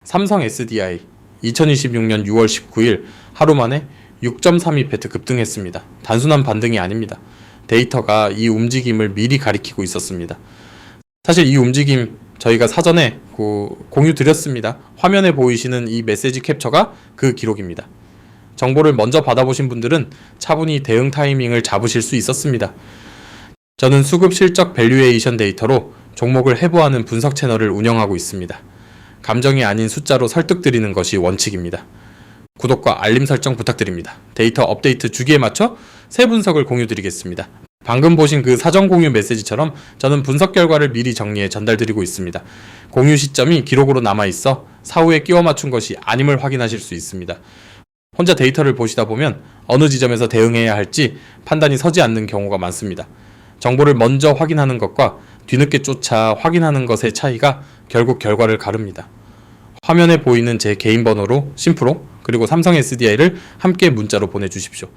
삼성 SDI 2026년 6월 19일 하루 만에 6.32% 급등했습니다. 단순한 반등이 아닙니다. 데이터가 이 움직임을 미리 가리키고 있었습니다. 사실 이 움직임 저희가 사전에 공유 드렸습니다. 화면에 보이시는 이 메시지 캡처가 그 기록입니다. 정보를 먼저 받아보신 분들은 차분히 대응 타이밍을 잡으실 수 있었습니다. 저는 수급 실적 밸류에이션 데이터로 종목을 해부하는 분석 채널을 운영하고 있습니다. 감정이 아닌 숫자로 설득드리는 것이 원칙입니다. 구독과 알림 설정 부탁드립니다. 데이터 업데이트 주기에 맞춰 새 분석을 공유드리겠습니다. 방금 보신 그 사전 공유 메시지처럼 저는 분석 결과를 미리 정리해 전달드리고 있습니다. 공유 시점이 기록으로 남아있어 사후에 끼워 맞춘 것이 아님을 확인하실 수 있습니다. 혼자 데이터를 보시다 보면 어느 지점에서 대응해야 할지 판단이 서지 않는 경우가 많습니다. 정보를 먼저 확인하는 것과 뒤늦게 쫓아 확인하는 것의 차이가 결국 결과를 가릅니다. 화면에 보이는 제 개인 번호로 심프로 그리고 삼성 SDI를 함께 문자로 보내주십시오.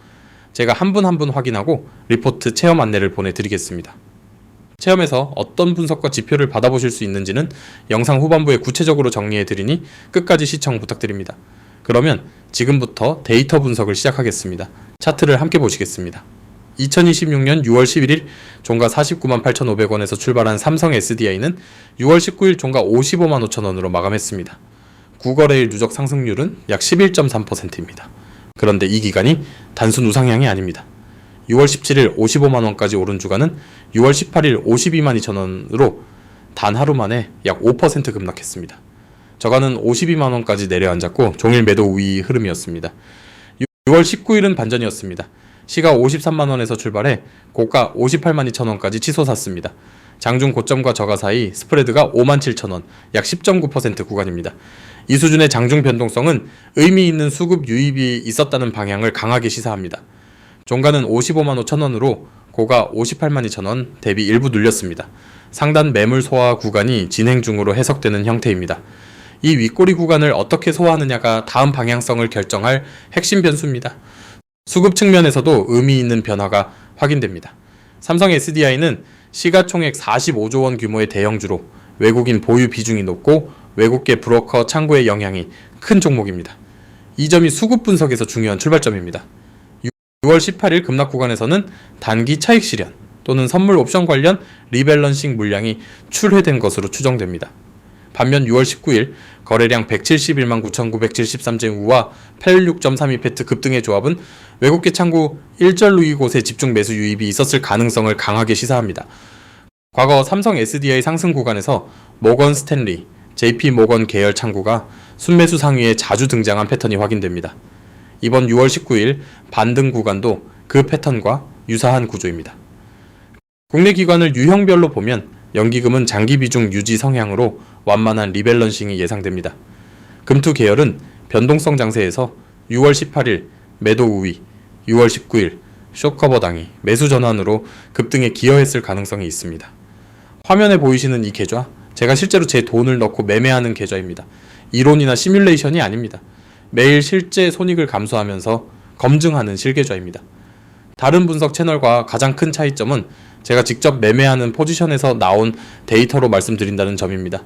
제가 한 분 한 분 확인하고 리포트 체험 안내를 보내드리겠습니다. 체험에서 어떤 분석과 지표를 받아보실 수 있는지는 영상 후반부에 구체적으로 정리해드리니 끝까지 시청 부탁드립니다. 그러면 지금부터 데이터 분석을 시작하겠습니다. 차트를 함께 보시겠습니다. 2026년 6월 11일 종가 498,500원에서 8,500원에서 출발한 삼성 SDI는 6월 19일 종가 555만 5천원으로 마감했습니다. 9거래일 누적 상승률은 약 11.3%입니다. 그런데 이 기간이 단순 우상향이 아닙니다. 6월 17일 55만원까지 오른 주가는 6월 18일 52만 2천원으로 단 하루 만에 약 5% 급락했습니다. 저가는 52만원까지 내려앉았고 종일 매도 우위 흐름이었습니다. 6월 19일은 반전이었습니다. 시가 53만원에서 출발해 고가 58만 2천원까지 치솟았습니다. 장중 고점과 저가 사이 스프레드가 57,000원, 약 10.9% 구간입니다. 이 수준의 장중 변동성은 의미 있는 수급 유입이 있었다는 방향을 강하게 시사합니다. 종가는 55만 5천원으로 고가 58만 2천원 대비 일부 눌렸습니다. 상단 매물 소화 구간이 진행 중으로 해석되는 형태입니다. 이 윗꼬리 구간을 어떻게 소화하느냐가 다음 방향성을 결정할 핵심 변수입니다. 수급 측면에서도 의미 있는 변화가 확인됩니다. 삼성 SDI는 시가총액 45조 원 규모의 대형주로 외국인 보유 비중이 높고 외국계 브로커 창구의 영향이 큰 종목입니다. 이 점이 수급 분석에서 중요한 출발점입니다. 6월 18일 급락 구간에서는 단기 차익 실현 또는 선물 옵션 관련 리밸런싱 물량이 출회된 것으로 추정됩니다. 반면 6월 19일 거래량 171만 9,973재 우와 86.32% 급등의 조합은 외국계 창구 일절 곳에 집중 매수 유입이 있었을 가능성을 강하게 시사합니다. 과거 삼성 SDI 상승 구간에서 모건 스탠리, JP 모건 계열 창구가 순매수 상위에 자주 등장한 패턴이 확인됩니다. 이번 6월 19일 반등 구간도 그 패턴과 유사한 구조입니다. 국내 기관을 유형별로 보면 연기금은 장기 비중 유지 성향으로 완만한 리밸런싱이 예상됩니다. 금투 계열은 변동성 장세에서 6월 18일 매도 우위, 6월 19일 숏커버 당이 매수 전환으로 급등에 기여했을 가능성이 있습니다. 화면에 보이시는 이 계좌, 제가 실제로 제 돈을 넣고 매매하는 계좌입니다. 이론이나 시뮬레이션이 아닙니다. 매일 실제 손익을 감수하면서 검증하는 실계좌입니다. 다른 분석 채널과 가장 큰 차이점은 제가 직접 매매하는 포지션에서 나온 데이터로 말씀드린다는 점입니다.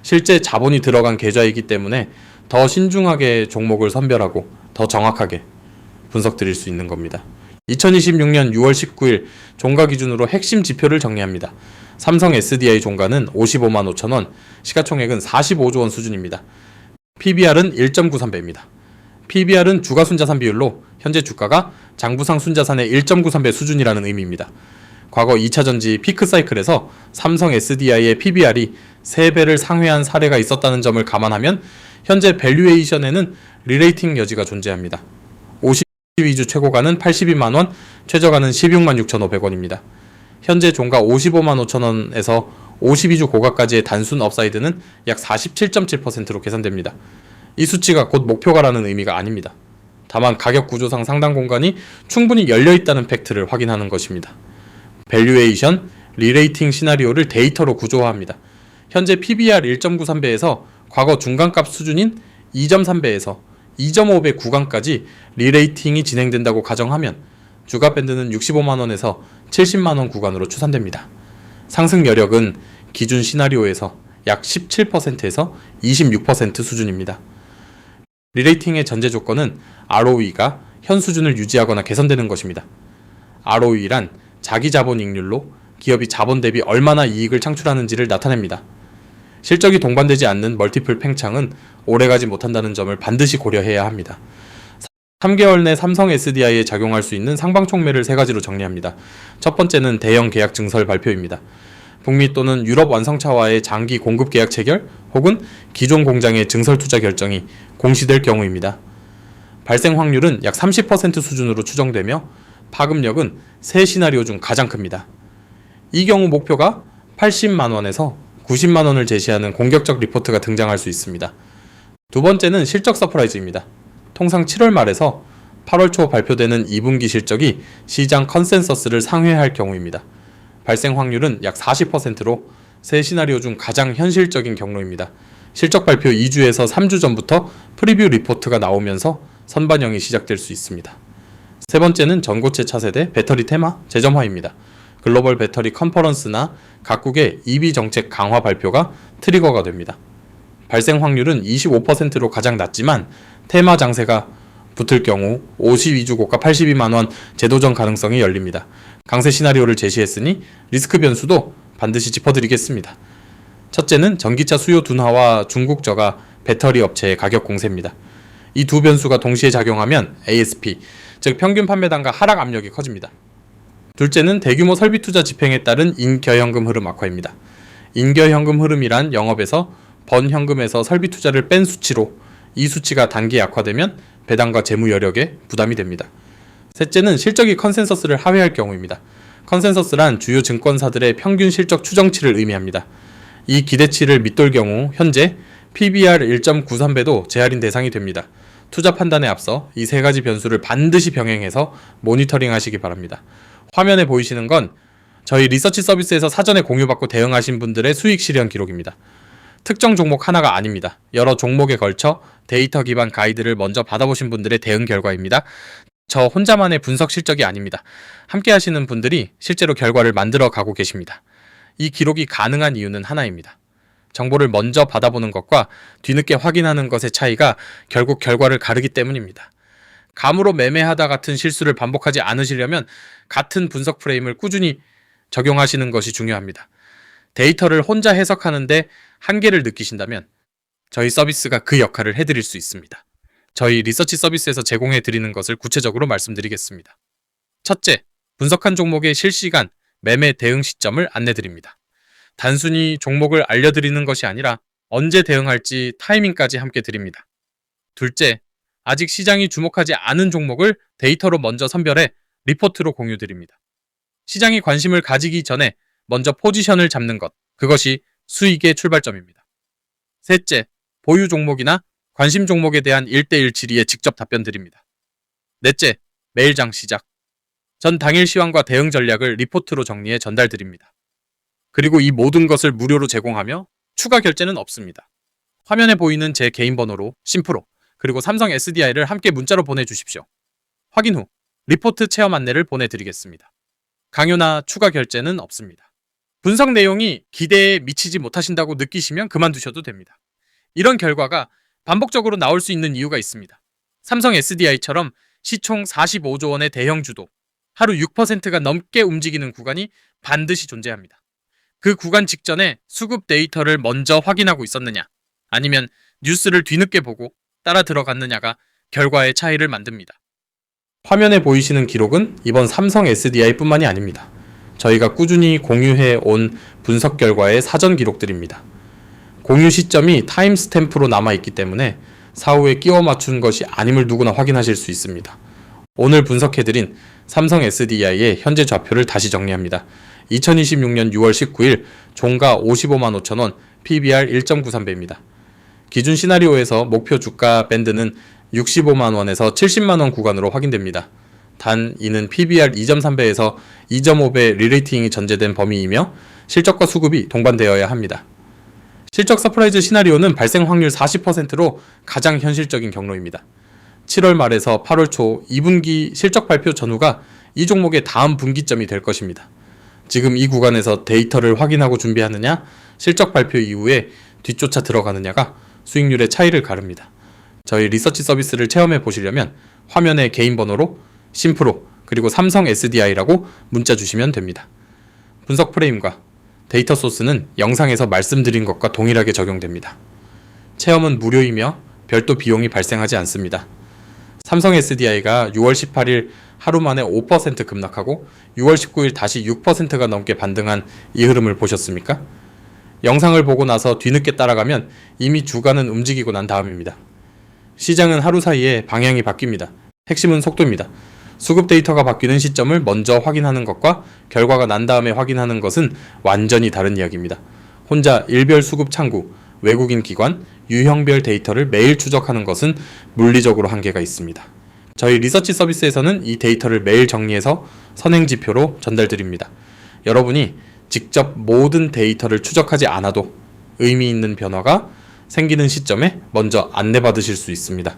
실제 자본이 들어간 계좌이기 때문에 더 신중하게 종목을 선별하고 더 정확하게 분석드릴 수 있는 겁니다. 2026년 6월 19일 종가 기준으로 핵심 지표를 정리합니다. 삼성 SDI 종가는 55만 5천원, 시가총액은 45조 원 수준입니다. PBR은 1.93배입니다. PBR은 주가 순자산 비율로 현재 주가가 장부상 순자산의 1.93배 수준이라는 의미입니다. 과거 2차전지 피크 사이클에서 삼성 SDI의 PBR이 3배를 상회한 사례가 있었다는 점을 감안하면 현재 밸류에이션에는 리레이팅 여지가 존재합니다. 52주 최고가는 82만원, 최저가는 16만 6,500원입니다. 현재 종가 55만 5천원에서 52주 고가까지의 단순 업사이드는 약 47.7%로 계산됩니다. 이 수치가 곧 목표가라는 의미가 아닙니다. 다만 가격 구조상 상당 공간이 충분히 열려있다는 팩트를 확인하는 것입니다. 밸류에이션, 리레이팅 시나리오를 데이터로 구조화합니다. 현재 PBR 1.93배에서 과거 중간값 수준인 2.3배에서 2.5배 구간까지 리레이팅이 진행된다고 가정하면 주가 밴드는 65만원에서 70만원 구간으로 추산됩니다. 상승 여력은 기준 시나리오에서 약 17%에서 26% 수준입니다. 리레이팅의 전제 조건은 ROE가 현 수준을 유지하거나 개선되는 것입니다. ROE란 자기 자본 이익률로 기업이 자본 대비 얼마나 이익을 창출하는지를 나타냅니다. 실적이 동반되지 않는 멀티플 팽창은 오래가지 못한다는 점을 반드시 고려해야 합니다. 3개월 내 삼성 SDI에 작용할 수 있는 상방촉매를 3가지로 정리합니다. 첫 번째는 대형 계약 증설 발표입니다. 북미 또는 유럽 완성차와의 장기 공급 계약 체결 혹은 기존 공장의 증설 투자 결정이 공시될 경우입니다. 발생 확률은 약 30% 수준으로 추정되며 파급력은 세 시나리오 중 가장 큽니다. 이 경우 목표가 80만 원에서 90만 원을 제시하는 공격적 리포트가 등장할 수 있습니다. 두 번째는 실적 서프라이즈입니다. 통상 7월 말에서 8월 초 발표되는 2분기 실적이 시장 컨센서스를 상회할 경우입니다. 발생 확률은 약 40%로 세 시나리오 중 가장 현실적인 경로입니다. 실적 발표 2주에서 3주 전부터 프리뷰 리포트가 나오면서 선반영이 시작될 수 있습니다. 세 번째는 전고체 차세대 배터리 테마 재점화입니다. 글로벌 배터리 컨퍼런스나 각국의 EV 정책 강화 발표가 트리거가 됩니다. 발생 확률은 25%로 가장 낮지만 테마 장세가 붙을 경우 52주 고가 82만 원 재도전 가능성이 열립니다. 강세 시나리오를 제시했으니 리스크 변수도 반드시 짚어드리겠습니다. 첫째는 전기차 수요 둔화와 중국 저가 배터리 업체의 가격 공세입니다. 이 두 변수가 동시에 작용하면 ASP, 즉 평균 판매 단가 하락 압력이 커집니다. 둘째는 대규모 설비 투자 집행에 따른 인겨현금 흐름 악화입니다. 인겨현금 흐름이란 영업에서 번 현금에서 설비 투자를 뺀 수치로 이 수치가 단기 악화되면 배당과 재무 여력에 부담이 됩니다. 셋째는 실적이 컨센서스를 하회할 경우입니다. 컨센서스란 주요 증권사들의 평균 실적 추정치를 의미합니다. 이 기대치를 밑돌 경우 현재 PBR 1.93배도 재할인 대상이 됩니다. 투자 판단에 앞서 이 세 가지 변수를 반드시 병행해서 모니터링 하시기 바랍니다. 화면에 보이시는 건 저희 리서치 서비스에서 사전에 공유받고 대응하신 분들의 수익 실현 기록입니다. 특정 종목 하나가 아닙니다. 여러 종목에 걸쳐 데이터 기반 가이드를 먼저 받아보신 분들의 대응 결과입니다. 저 혼자만의 분석 실적이 아닙니다. 함께 하시는 분들이 실제로 결과를 만들어 가고 계십니다. 이 기록이 가능한 이유는 하나입니다. 정보를 먼저 받아보는 것과 뒤늦게 확인하는 것의 차이가 결국 결과를 가르기 때문입니다. 감으로 매매하다 같은 실수를 반복하지 않으시려면 같은 분석 프레임을 꾸준히 적용하시는 것이 중요합니다. 데이터를 혼자 해석하는데 한계를 느끼신다면 저희 서비스가 그 역할을 해드릴 수 있습니다. 저희 리서치 서비스에서 제공해드리는 것을 구체적으로 말씀드리겠습니다. 첫째, 분석한 종목의 실시간 매매 대응 시점을 안내드립니다. 단순히 종목을 알려드리는 것이 아니라 언제 대응할지 타이밍까지 함께 드립니다. 둘째, 아직 시장이 주목하지 않은 종목을 데이터로 먼저 선별해 리포트로 공유드립니다. 시장이 관심을 가지기 전에 먼저 포지션을 잡는 것, 그것이 수익의 출발점입니다. 셋째, 보유 종목이나 관심 종목에 대한 1대1 질의에 직접 답변 드립니다. 넷째, 매일장 시작. 전 당일 시황과 대응 전략을 리포트로 정리해 전달 드립니다. 그리고 이 모든 것을 무료로 제공하며 추가 결제는 없습니다. 화면에 보이는 제 개인 번호로 심프로 그리고 삼성 SDI를 함께 문자로 보내주십시오. 확인 후 리포트 체험 안내를 보내드리겠습니다. 강요나 추가 결제는 없습니다. 분석 내용이 기대에 미치지 못하신다고 느끼시면 그만두셔도 됩니다. 이런 결과가 반복적으로 나올 수 있는 이유가 있습니다. 삼성 SDI처럼 시총 45조 원의 대형 주도, 하루 6%가 넘게 움직이는 구간이 반드시 존재합니다. 그 구간 직전에 수급 데이터를 먼저 확인하고 있었느냐, 아니면 뉴스를 뒤늦게 보고 따라 들어갔느냐가 결과의 차이를 만듭니다. 화면에 보이시는 기록은 이번 삼성 SDI 뿐만이 아닙니다. 저희가 꾸준히 공유해 온 분석 결과의 사전 기록들입니다. 공유 시점이 타임스탬프로 남아있기 때문에 사후에 끼워 맞춘 것이 아님을 누구나 확인하실 수 있습니다. 오늘 분석해드린 삼성 SDI의 현재 좌표를 다시 정리합니다. 2026년 6월 19일 종가 55만 5천 원, PBR 1.93배입니다. 기준 시나리오에서 목표 주가 밴드는 65만 원에서 70만 원 구간으로 확인됩니다. 단 이는 PBR 2.3배에서 2.5배 리레이팅이 전제된 범위이며 실적과 수급이 동반되어야 합니다. 실적 서프라이즈 시나리오는 발생 확률 40%로 가장 현실적인 경로입니다. 7월 말에서 8월 초 2분기 실적 발표 전후가 이 종목의 다음 분기점이 될 것입니다. 지금 이 구간에서 데이터를 확인하고 준비하느냐, 실적 발표 이후에 뒤쫓아 들어가느냐가 수익률의 차이를 가릅니다. 저희 리서치 서비스를 체험해 보시려면 화면에 개인 번호로 심프로 그리고 삼성 SDI라고 문자 주시면 됩니다. 분석 프레임과 데이터 소스는 영상에서 말씀드린 것과 동일하게 적용됩니다. 체험은 무료이며 별도 비용이 발생하지 않습니다. 삼성 SDI가 6월 18일 하루 만에 5% 급락하고 6월 19일 다시 6%가 넘게 반등한 이 흐름을 보셨습니까? 영상을 보고 나서 뒤늦게 따라가면 이미 주가는 움직이고 난 다음입니다. 시장은 하루 사이에 방향이 바뀝니다. 핵심은 속도입니다. 수급 데이터가 바뀌는 시점을 먼저 확인하는 것과 결과가 난 다음에 확인하는 것은 완전히 다른 이야기입니다. 혼자 일별 수급 창구, 외국인 기관, 유형별 데이터를 매일 추적하는 것은 물리적으로 한계가 있습니다. 저희 리서치 서비스에서는 이 데이터를 매일 정리해서 선행지표로 전달드립니다. 여러분이 직접 모든 데이터를 추적하지 않아도 의미 있는 변화가 생기는 시점에 먼저 안내받으실 수 있습니다.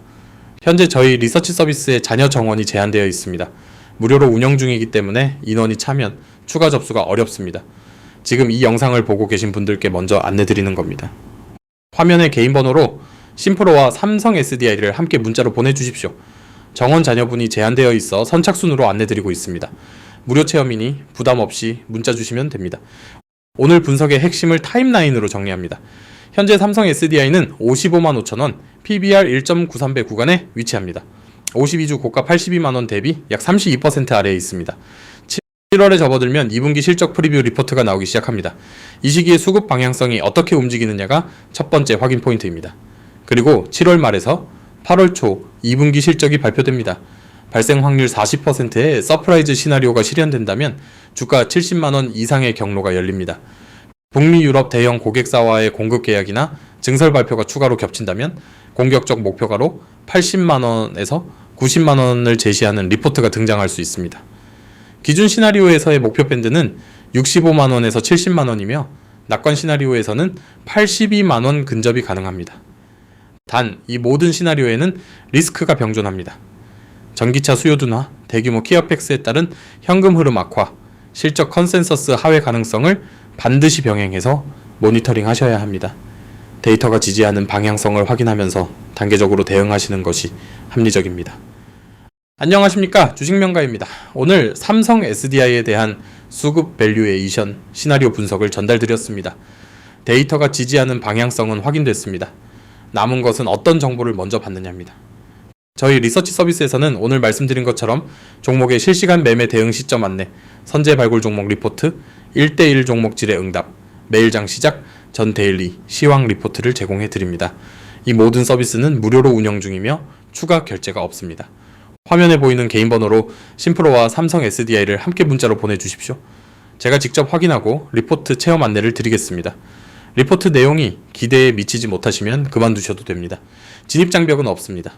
현재 저희 리서치 서비스의 자녀 정원이 제한되어 있습니다. 무료로 운영 중이기 때문에 인원이 차면 추가 접수가 어렵습니다. 지금 이 영상을 보고 계신 분들께 먼저 안내드리는 겁니다. 화면에 개인 번호로 심프로와 삼성 SDI를 함께 문자로 보내주십시오. 정원 자녀분이 제한되어 있어 선착순으로 안내드리고 있습니다. 무료 체험이니 부담 없이 문자 주시면 됩니다. 오늘 분석의 핵심을 타임라인으로 정리합니다. 현재 삼성 SDI는 55만 5천원, PBR 1.93배 구간에 위치합니다. 52주 고가 82만원 대비 약 32% 아래에 있습니다. 7월에 접어들면 2분기 실적 프리뷰 리포트가 나오기 시작합니다. 이 시기에 수급 방향성이 어떻게 움직이느냐가 첫 번째 확인 포인트입니다. 그리고 7월 말에서 8월 초 2분기 실적이 발표됩니다. 발생 확률 40%의 서프라이즈 시나리오가 실현된다면 주가 70만원 이상의 경로가 열립니다. 북미 유럽 대형 고객사와의 공급 계약이나 증설 발표가 추가로 겹친다면 공격적 목표가로 80만원에서 90만원을 제시하는 리포트가 등장할 수 있습니다. 기준 시나리오에서의 목표 밴드는 65만원에서 70만원이며 낙관 시나리오에서는 82만원 근접이 가능합니다. 단, 이 모든 시나리오에는 리스크가 병존합니다. 전기차 수요 둔화, 대규모 키어펙스에 따른 현금 흐름 악화, 실적 컨센서스 하회 가능성을 반드시 병행해서 모니터링 하셔야 합니다. 데이터가 지지하는 방향성을 확인하면서 단계적으로 대응하시는 것이 합리적입니다. 안녕하십니까, 주식명가입니다. 오늘 삼성 SDI에 대한 수급 밸류에이션 시나리오 분석을 전달드렸습니다. 데이터가 지지하는 방향성은 확인됐습니다. 남은 것은 어떤 정보를 먼저 받느냐입니다. 저희 리서치 서비스에서는 오늘 말씀드린 것처럼 종목의 실시간 매매 대응 시점 안내, 선제 발굴 종목 리포트, 1대1 종목질의 응답, 매일장 시작, 전 데일리, 시황 리포트를 제공해 드립니다. 이 모든 서비스는 무료로 운영 중이며 추가 결제가 없습니다. 화면에 보이는 개인 번호로 심프로와 삼성 SDI를 함께 문자로 보내주십시오. 제가 직접 확인하고 리포트 체험 안내를 드리겠습니다. 리포트 내용이 기대에 미치지 못하시면 그만두셔도 됩니다. 진입장벽은 없습니다.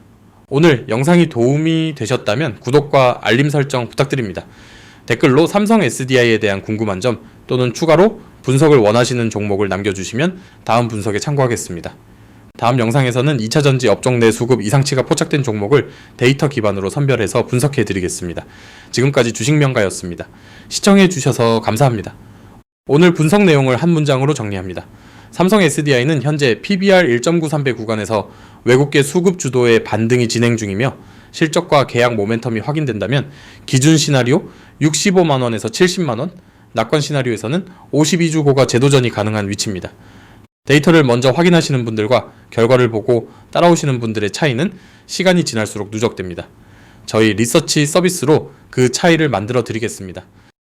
오늘 영상이 도움이 되셨다면 구독과 알림 설정 부탁드립니다. 댓글로 삼성 SDI에 대한 궁금한 점 또는 추가로 분석을 원하시는 종목을 남겨주시면 다음 분석에 참고하겠습니다. 다음 영상에서는 2차전지 업종 내 수급 이상치가 포착된 종목을 데이터 기반으로 선별해서 분석해 드리겠습니다. 지금까지 주식명가였습니다. 시청해 주셔서 감사합니다. 오늘 분석 내용을 한 문장으로 정리합니다. 삼성 SDI는 현재 PBR 1.93배 구간에서 외국계 수급 주도의 반등이 진행 중이며 실적과 계약 모멘텀이 확인된다면 기준 시나리오 65만원에서 70만원, 낙관 시나리오에서는 52주 고가 재도전이 가능한 위치입니다. 데이터를 먼저 확인하시는 분들과 결과를 보고 따라오시는 분들의 차이는 시간이 지날수록 누적됩니다. 저희 리서치 서비스로 그 차이를 만들어 드리겠습니다.